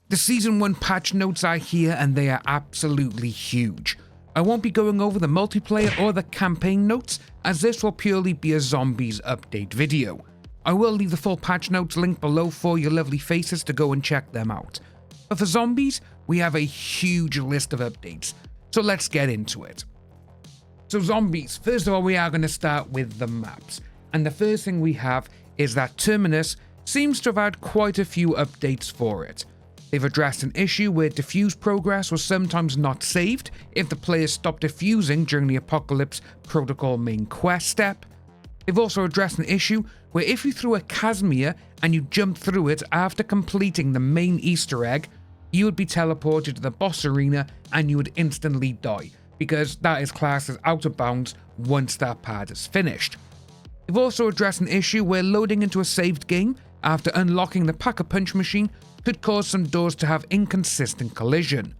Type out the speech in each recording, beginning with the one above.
The Season 1 patch notes are here and they are absolutely huge. I won't be going over the multiplayer or the campaign notes, as this will purely be a zombies update video. I will leave the full patch notes linked below for your lovely faces to go and check them out. But for zombies, we have a huge list of updates, so let's get into it. So zombies, first of all we are going to start with the maps, and the first thing we have is that Terminus seems to have had quite a few updates for it. They've addressed an issue where diffuse progress was sometimes not saved if the player stopped diffusing during the Apocalypse Protocol main quest step. They've also addressed an issue where if you threw a Casimir and you jumped through it after completing the main Easter egg, you would be teleported to the boss arena and you would instantly die, because that is classed as out of bounds once that part is finished. They've also addressed an issue where loading into a saved game after unlocking the Pack-a-Punch machine could cause some doors to have inconsistent collision.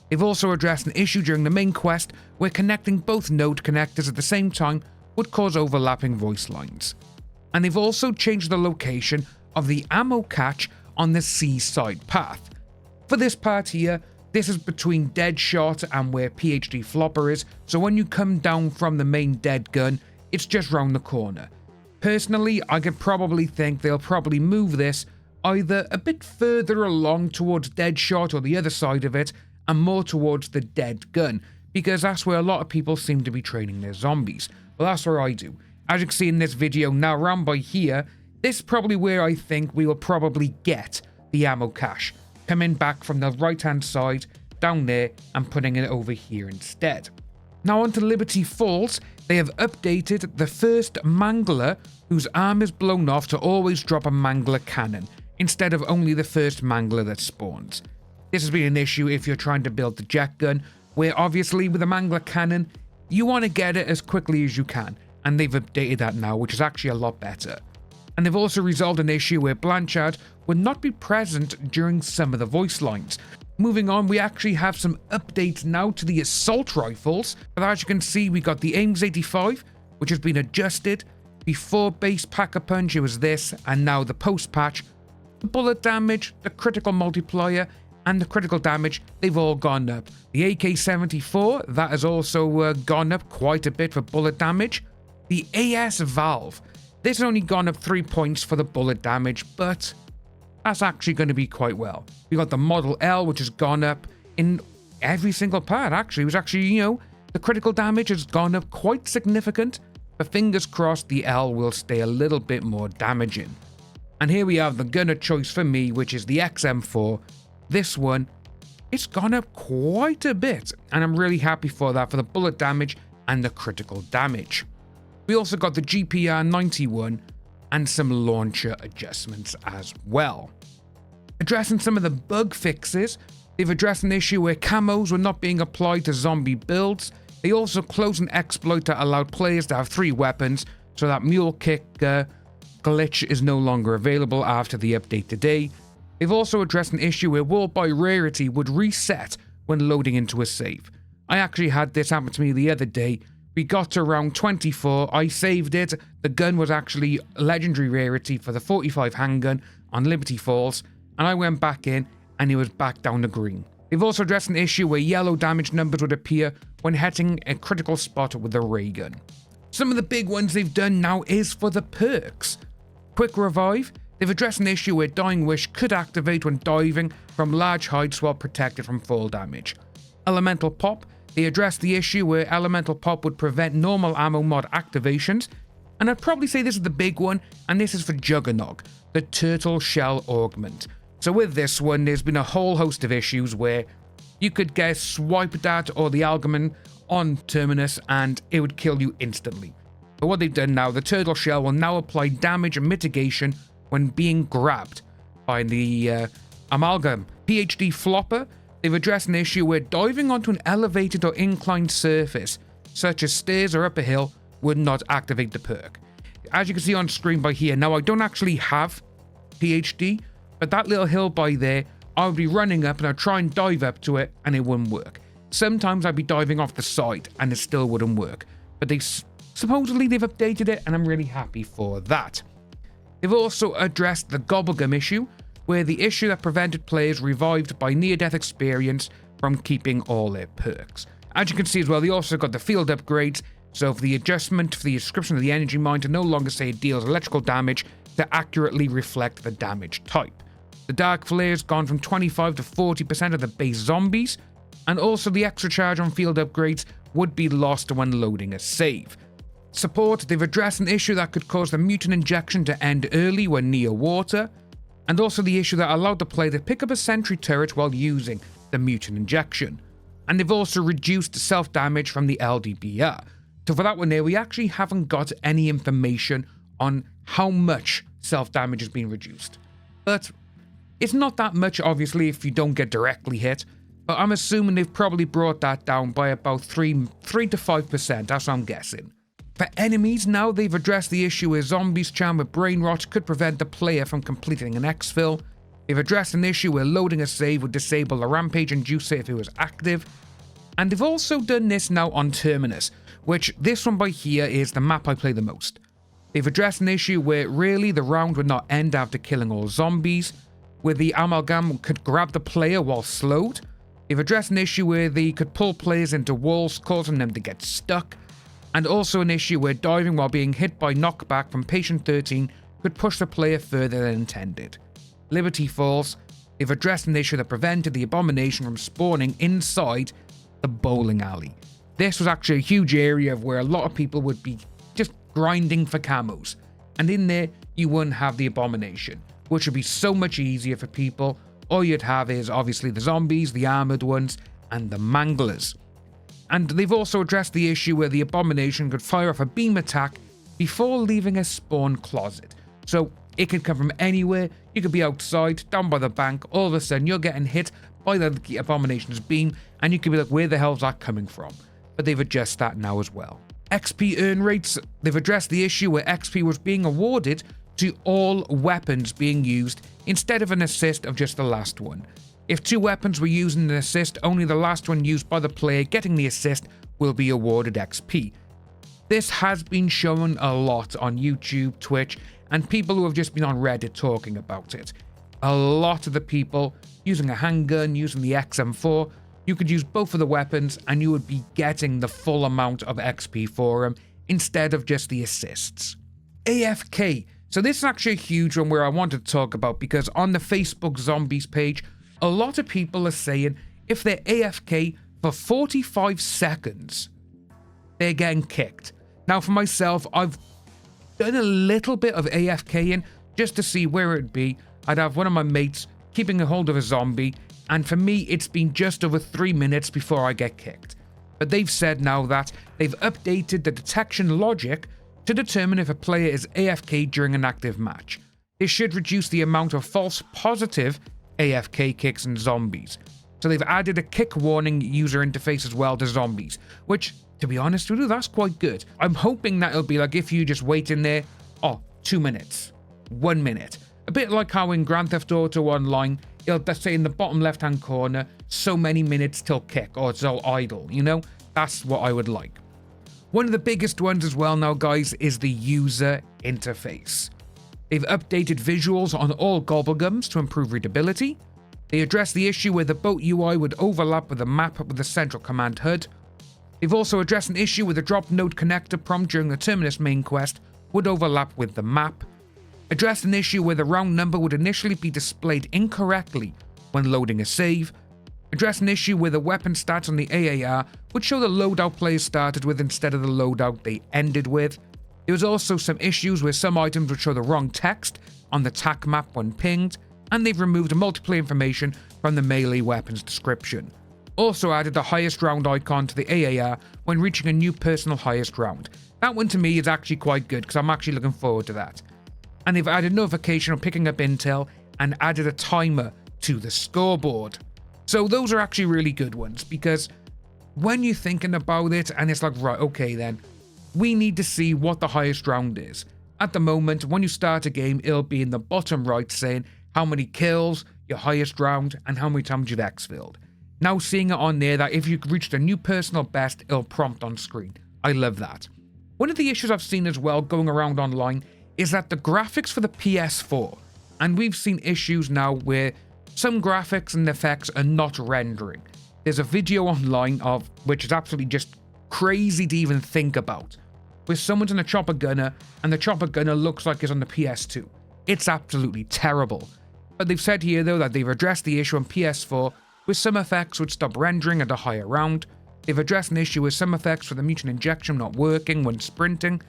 They've also addressed an issue during the main quest where connecting both node connectors at the same time would cause overlapping voice lines. And they've also changed the location of the ammo cache on the seaside path. For this part here, this is between Deadshot and where PhD Flopper is, so when you come down from the main dead gun, it's just round the corner. Personally, I could probably think they'll probably move this either a bit further along towards Deadshot or the other side of it, and more towards the dead gun, because that's where a lot of people seem to be training their zombies. Well, that's where I do. As you can see in this video, now around by here, this is probably where I think we will probably get the ammo cache, coming back from the right hand side, down there, and putting it over here instead. Now onto Liberty Falls, they have updated the first Mangler whose arm is blown off to always drop a Mangler cannon, instead of only the first Mangler that spawns. This has been an issue if you're trying to build the jet gun, where obviously with a Mangler cannon, you want to get it as quickly as you can, and they've updated that now, which is actually a lot better. And they've also resolved an issue where Blanchard would not be present during some of the voice lines. Moving on, we actually have some updates now to the assault rifles. But as you can see, we got the Ames 85, which has been adjusted. Before base Pack-a-Punch, it was this, and now the post-patch. The bullet damage, the critical multiplier, and the critical damage, they've all gone up. The AK-74, that has also gone up quite a bit for bullet damage. The AS Valve, this has only gone up 3 points for the bullet damage, but that's actually going to be quite well. We got the Model L, which has gone up in every single part, actually. It was actually, the critical damage has gone up quite significant, but fingers crossed the L will stay a little bit more damaging. And here we have the gun of choice for me, which is the XM4. This one, it's gone up quite a bit, and I'm really happy for that, for the bullet damage and the critical damage. We also got the GPR 91 and some launcher adjustments as well. Addressing some of the bug fixes, they've addressed an issue where camos were not being applied to zombie builds. They also closed an exploit that allowed players to have 3 weapons, so that mule kick glitch is no longer available after the update today. They've also addressed an issue where World by Rarity would reset when loading into a save. I actually had this happen to me the other day. We got to round 24, I saved it, the gun was actually legendary rarity for the 45 handgun on Liberty Falls, and I went back in and it was back down to green. They've also addressed an issue where yellow damage numbers would appear when hitting a critical spot with a ray gun. Some of the big ones they've done now is for the perks. Quick Revive, they've addressed an issue where Dying Wish could activate when diving from large heights while protected from fall damage. Elemental Pop, they addressed the issue where Elemental Pop would prevent normal ammo mod activations, and I'd probably say this is the big one, and this is for Juggernog, the Turtle Shell Augment. So with this one, there's been a whole host of issues where you could get swiped at or the Algerman on Terminus and it would kill you instantly. But what they've done now, the Turtle Shell will now apply damage and mitigation when being grabbed by the Amalgam. PhD Flopper, they've addressed an issue where diving onto an elevated or inclined surface, such as stairs or up a hill, would not activate the perk. As you can see on screen by here, now I don't actually have PhD, but that little hill by there, I would be running up and I'd try and dive up to it and it wouldn't work. Sometimes I'd be diving off the side and it still wouldn't work. But supposedly they've updated it and I'm really happy for that. They've also addressed the Gobblegum issue, where the issue that prevented players revived by near-death experience from keeping all their perks. As you can see as well, they also got the field upgrades, so for the adjustment for the description of the energy mine to no longer say it deals electrical damage to accurately reflect the damage type. The dark flare's gone from 25 to 40% of the base zombies, and also the extra charge on field upgrades would be lost when loading a save. Support, they've addressed an issue that could cause the mutant injection to end early when near water, and also the issue that allowed the player to pick up a sentry turret while using the mutant injection. And they've also reduced self-damage from the LDBR. So for that one there, we actually haven't got any information on how much self-damage has been reduced. But it's not that much, obviously, if you don't get directly hit, but I'm assuming they've probably brought that down by about 3 to 5%, that's what I'm guessing. For enemies now, they've addressed the issue where zombies charmed with brain rot could prevent the player from completing an exfil. They've addressed an issue where loading a save would disable the rampage inducer if it was active. And they've also done this now on Terminus, which this one by here is the map I play the most. They've addressed an issue where really the round would not end after killing all zombies, where the amalgam could grab the player while slowed. They've addressed an issue where they could pull players into walls, causing them to get stuck, and also an issue where diving while being hit by knockback from Patient 13 could push the player further than intended. Liberty Falls, they've addressed an issue that prevented the abomination from spawning inside the bowling alley. This was actually a huge area of where a lot of people would be just grinding for camos, and in there you wouldn't have the abomination, which would be so much easier for people. All you'd have is obviously the zombies, the armored ones, and the manglers. And they've also addressed the issue where the abomination could fire off a beam attack before leaving a spawn closet. So it could come from anywhere. You could be outside, down by the bank, all of a sudden you're getting hit by the abomination's beam, and you could be like, where the hell's that coming from? But they've addressed that now as well. XP earn rates, they've addressed the issue where XP was being awarded to all weapons being used instead of an assist of just the last one. If 2 weapons were using an assist, only the last one used by the player getting the assist will be awarded XP. This has been shown a lot on YouTube, Twitch, and people who have just been on Reddit talking about it. A lot of the people using a handgun, using the XM4, you could use both of the weapons and you would be getting the full amount of XP for them instead of just the assists. AFK. So this is actually a huge one where I wanted to talk about, because on the Facebook Zombies page, a lot of people are saying if they're AFK for 45 seconds, they're getting kicked. Now for myself, I've done a little bit of AFKing just to see where it'd be. I'd have one of my mates keeping a hold of a zombie, and for me it's been just over 3 minutes before I get kicked. But they've said now that they've updated the detection logic to determine if a player is AFK during an active match. This should reduce the amount of false positive AFK kicks and zombies. So they've added a kick warning user interface as well to zombies, which, to be honest with you, that's quite good. I'm hoping that it'll be like if you just wait in there, 2 minutes, 1 minute. A bit like how in Grand Theft Auto Online, it'll say in the bottom left hand corner, so many minutes till kick, or it's all idle, you know? That's what I would like. One of the biggest ones as well now, guys, is the user interface. They've updated visuals on all gobblegums to improve readability. They addressed the issue where the boat UI would overlap with the map with the central command HUD. They've also addressed an issue where the drop node connector prompt during the Terminus main quest would overlap with the map. Addressed an issue where the round number would initially be displayed incorrectly when loading a save. Addressed an issue where the weapon stats on the AAR would show the loadout players started with instead of the loadout they ended with. There was also some issues where some items would show the wrong text on the TAC map when pinged, and they've removed multiplayer information from the melee weapons description. Also added the highest round icon to the AAR when reaching a new personal highest round. That one to me is actually quite good because I'm actually looking forward to that. And they've added notification on picking up intel and added a timer to the scoreboard. So those are actually really good ones, because when you're thinking about it and it's like, right, okay then, we need to see what the highest round is. At the moment, when you start a game, it'll be in the bottom right saying how many kills, your highest round, and how many times you've exfilled. Now seeing it on there that if you've reached a new personal best, it'll prompt on screen. I love that. One of the issues I've seen as well going around online is that the graphics for the PS4, and we've seen issues now where some graphics and effects are not rendering. There's a video online of which is absolutely just crazy to even think about, where someone's in a chopper gunner and the chopper gunner looks like it's on the PS2. It's absolutely terrible. But they've said here though that they've addressed the issue on PS4 with some effects would stop rendering at a higher round. They've addressed an issue with some effects for the mutant injection not working when sprinting.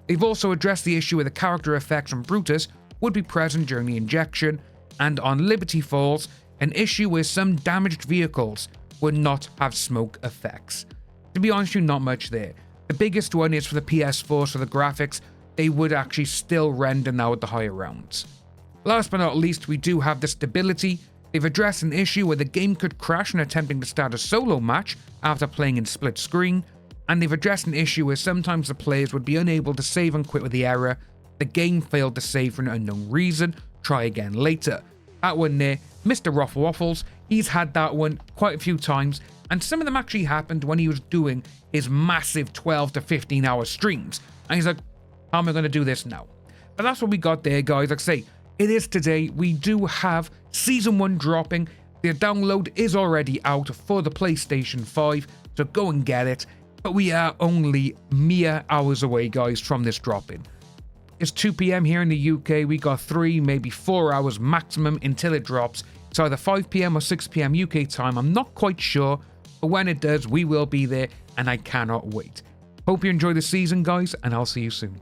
They've also addressed the issue where the character effects from Brutus would be present during the injection, and on Liberty Falls, an issue where some damaged vehicles would not have smoke effects. To be honest with you, not much there. The biggest one is for the PS4, so the graphics, they would actually still render now at the higher rounds. Last but not least, we do have the stability. They've addressed an issue where the game could crash when attempting to start a solo match after playing in split screen, and they've addressed an issue where sometimes the players would be unable to save and quit with the error. The game failed to save for an unknown reason, try again later. That one there, Mr. Waffles, he's had that one quite a few times, and some of them actually happened when he was doing his massive 12 to 15 hour streams, and he's like, how am I going to do this now? But that's what we got there, guys. Like I say, it is today. We do have Season 1 dropping. The download is already out for the PlayStation 5, so go and get it. But we are only mere hours away, guys, from this dropping. It's 2 PM here in the UK. We got 3, maybe 4 hours maximum until it drops. It's either 5 PM or 6 PM UK time. I'm not quite sure, but when it does, we will be there, and I cannot wait. Hope you enjoy the season, guys, and I'll see you soon.